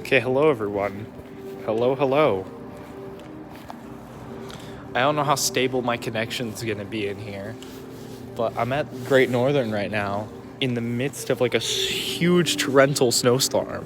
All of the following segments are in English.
Okay, hello everyone. Hello. I don't know how stable my connection's gonna be in here, but I'm at Great Northern right now in the midst of like a huge torrential snowstorm.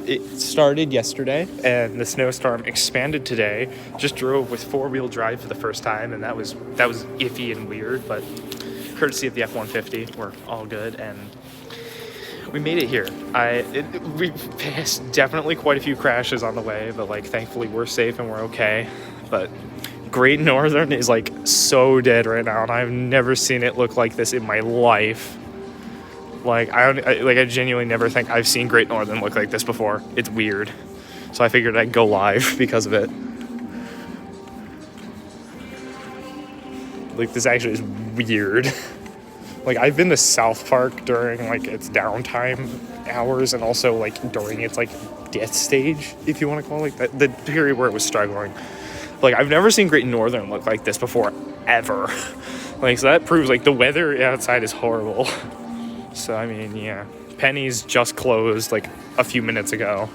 It started yesterday and the snowstorm expanded today. Just drove with four-wheel drive for the first time, and that was iffy and weird, but courtesy of the F-150, we're all good, and we made it here. We passed definitely quite a few crashes on the way, but like thankfully we're safe and we're okay. But Great Northern is like so dead right now, and I've never seen it look like this in my life. Like I genuinely never think I've seen Great Northern look like this before. It's weird. So I figured I'd go live because of it. Like, this actually is weird. Like, I've been to South Park during like its downtime hours, and also like during its like death stage, if you want to call it like that, the period where it was struggling. Like, I've never seen Great Northern look like this before, ever. Like, so that proves like the weather outside is horrible. So I mean, yeah, Penny's just closed like a few minutes ago.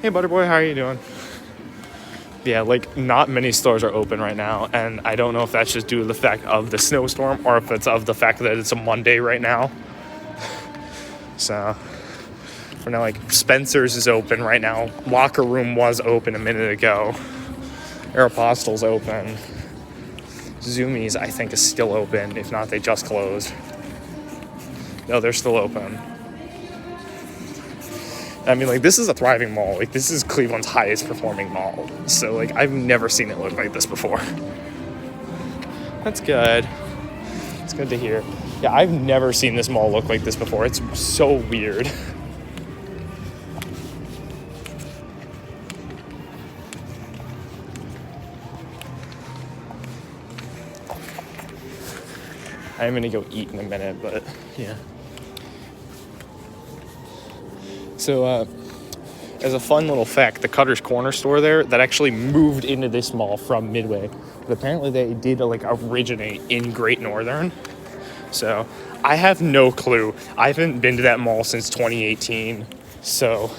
Hey Butterboy, how are you doing? Yeah, like not many stores are open right now, and I don't know if that's just due to the fact of the snowstorm or if it's of the fact that it's a Monday right now. So for now, like Spencer's is open right now. Locker Room was open a minute ago. Aeropostale's open. Zoomies, I think, is still open. If not, they just closed. No, they're still open. I mean, like, this is a thriving mall. Like, this is Cleveland's highest performing mall. So, like, I've never seen it look like this before. That's good. It's good to hear. Yeah, I've never seen this mall look like this before. It's so weird. I'm gonna go eat in a minute, but yeah. So, as a fun little fact, the Cutter's Corner store there, that actually moved into this mall from Midway. But apparently they did, like, originate in Great Northern. So, I have no clue. I haven't been to that mall since 2018. So,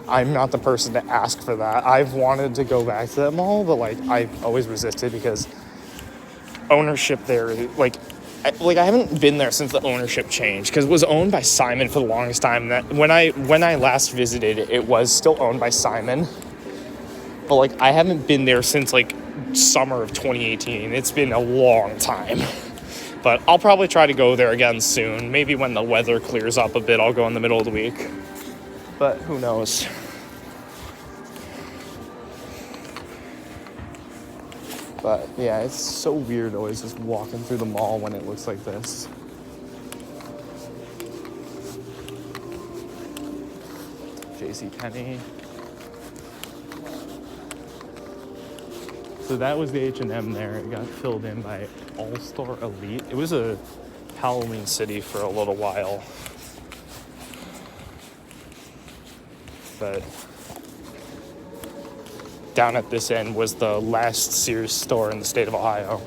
I'm not the person to ask for that. I've wanted to go back to that mall, but, like, I've always resisted because ownership there, I haven't been there since the ownership changed, because it was owned by Simon for the longest time. That when I last visited, it was still owned by Simon. But like, I haven't been there since like summer of 2018. It's been a long time. But I'll probably try to go there again soon. Maybe when the weather clears up a bit, I'll go in the middle of the week. But who knows? But yeah, it's so weird always just walking through the mall when it looks like this. JCPenney. So that was the H&M there. It got filled in by All-Star Elite. It was a Halloween city for a little while. But down at this end was the last Sears store in the state of Ohio.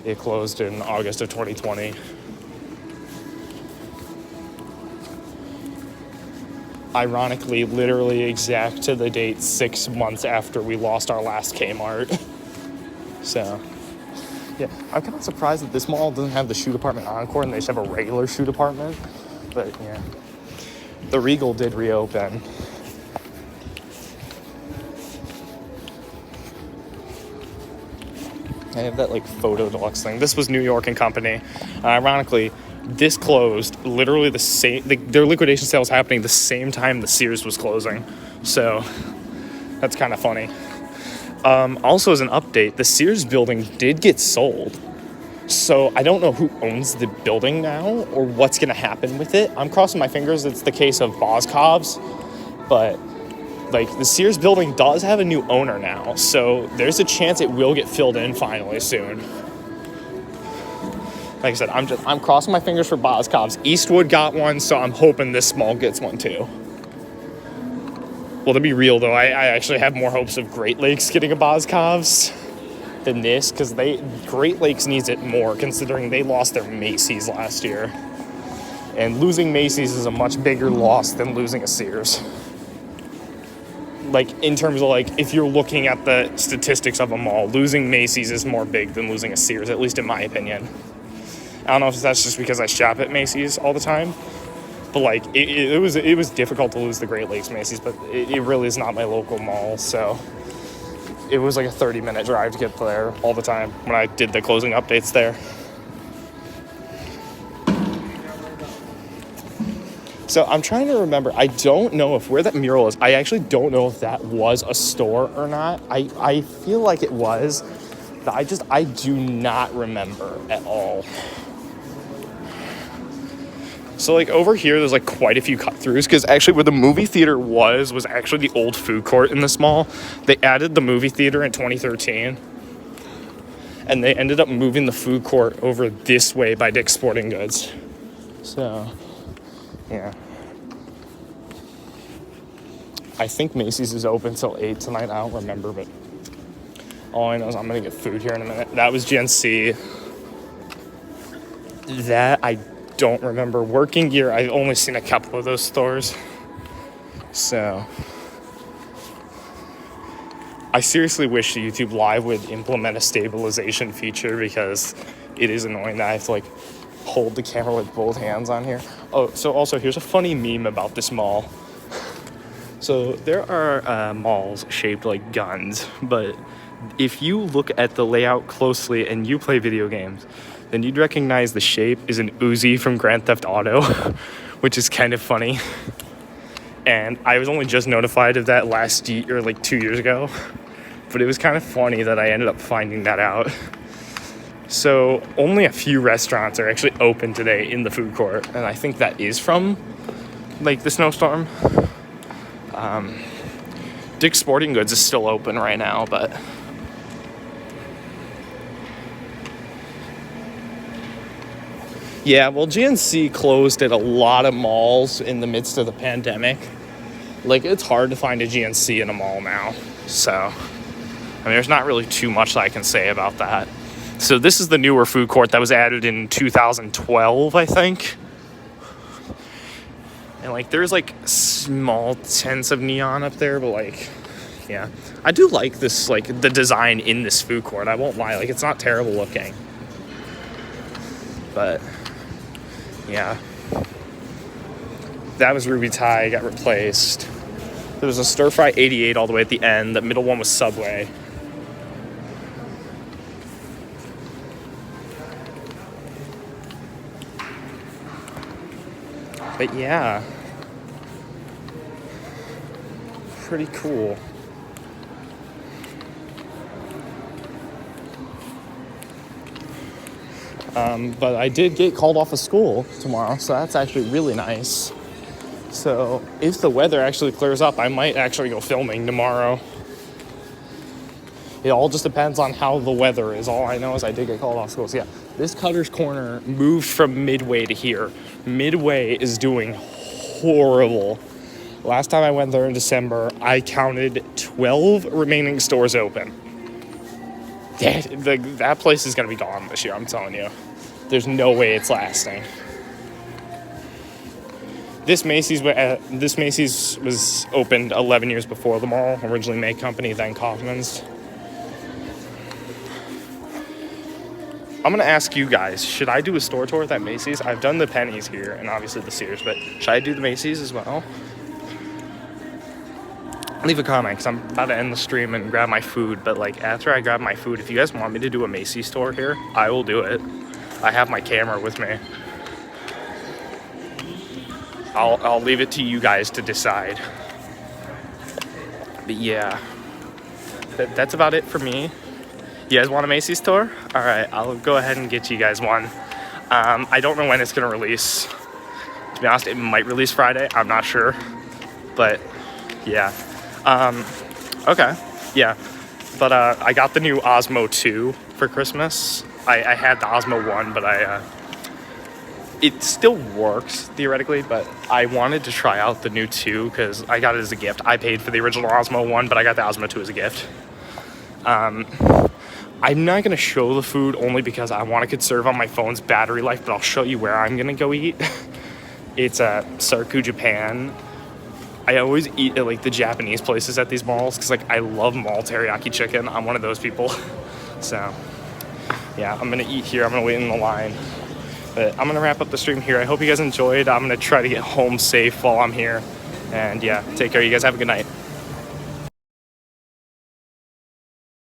It closed in August of 2020. Ironically, literally exact to the date 6 months after we lost our last Kmart. So, yeah, I'm kind of surprised that this mall doesn't have the shoe department Encore and they just have a regular shoe department. But, yeah, the Regal did reopen. I have that, like, photo deluxe thing. This was New York and Company. Ironically, this closed literally the same... their liquidation sale was happening the same time the Sears was closing. So, that's kind of funny. Also, as an update, the Sears building did get sold. So, I don't know who owns the building now or what's going to happen with it. I'm crossing my fingers it's the case of Boscov's. But... like, the Sears building does have a new owner now, so there's a chance it will get filled in finally soon. Like I said, I'm crossing my fingers for Boscov's. Eastwood got one, so I'm hoping this mall gets one too. Well, to be real though, I actually have more hopes of Great Lakes getting a Boscov's than this, because Great Lakes needs it more, considering they lost their Macy's last year. And losing Macy's is a much bigger loss than losing a Sears. Like, in terms of, like, if you're looking at the statistics of a mall, losing Macy's is more big than losing a Sears, at least in my opinion. I don't know if that's just because I shop at Macy's all the time, but, like, it was difficult to lose the Great Lakes Macy's, but it really is not my local mall, so it was like a 30-minute drive to get there all the time when I did the closing updates there. So I'm trying to remember. I don't know if where that mural is. I actually don't know if that was a store or not. I feel like it was, but I do not remember at all. So like over here, there's like quite a few cut throughs because actually where the movie theater was actually the old food court in this mall. They added the movie theater in 2013, and they ended up moving the food court over this way by Dick's Sporting Goods. So. Yeah. I think Macy's is open till 8 tonight. I don't remember, but all I know is I'm going to get food here in a minute. That was GNC. That I don't remember. Working Gear, I've only seen a couple of those stores. So I seriously wish YouTube Live would implement a stabilization feature because it is annoying that I have to like hold the camera with both hands on here. Oh, so also here's a funny meme about this mall. So there are malls shaped like guns, but if you look at the layout closely and you play video games, then you'd recognize the shape is an Uzi from Grand Theft Auto, which is kind of funny. And I was only just notified of that last year, or like 2 years ago, but it was kind of funny that I ended up finding that out. So only a few restaurants are actually open today in the food court, and I think that is from like the snowstorm. Dick's Sporting Goods is still open right now, but yeah, well, GNC closed at a lot of malls in the midst of the pandemic. Like, it's hard to find a GNC in a mall now, so I mean, there's not really too much that I can say about that. So this is the newer food court that was added in 2012, I think. And, like, there's, like, small tints of neon up there, but, like, yeah. I do like this, like, the design in this food court. I won't lie. Like, it's not terrible looking. But, yeah. That was Ruby Thai, got replaced. There was a Stir Fry 88 all the way at the end. The middle one was Subway. But yeah, pretty cool. But I did get called off of school tomorrow, so that's actually really nice. So if the weather actually clears up, I might actually go filming tomorrow. It all just depends on how the weather is. All I know is I did get called off school. So yeah, this Cutter's Corner moved from Midway to here. Midway is doing horrible. Last time I went there in December, I counted 12 remaining stores open. That place is going to be gone this year, I'm telling you. There's no way it's lasting. This Macy's was opened 11 years before the mall. Originally May Company, then Kaufman's. I'm going to ask you guys, should I do a store tour at that Macy's? I've done the Pennies here and obviously the Sears, but should I do the Macy's as well? Leave a comment because I'm about to end the stream and grab my food, but like after I grab my food, if you guys want me to do a Macy's tour here, I will do it. I have my camera with me. I'll leave it to you guys to decide. But yeah, that's about it for me. You guys want a Macy's tour? All right, I'll go ahead and get you guys one. I don't know when it's gonna release. To be honest, it might release Friday. I'm not sure, but yeah. Okay, yeah. But I got the new Osmo 2 for Christmas. I had the Osmo 1, but it still works theoretically, but I wanted to try out the new 2 because I got it as a gift. I paid for the original Osmo 1, but I got the Osmo 2 as a gift. I'm not going to show the food only because I want to conserve on my phone's battery life, but I'll show you where I'm going to go eat. It's Sarku, Japan. I always eat at like the Japanese places at these malls because like I love mall teriyaki chicken. I'm one of those people. So yeah, I'm gonna eat here. I'm gonna wait in the line. But I'm gonna wrap up the stream here. I hope you guys enjoyed. I'm gonna try to get home safe while I'm here. And yeah, take care. You guys have a good night.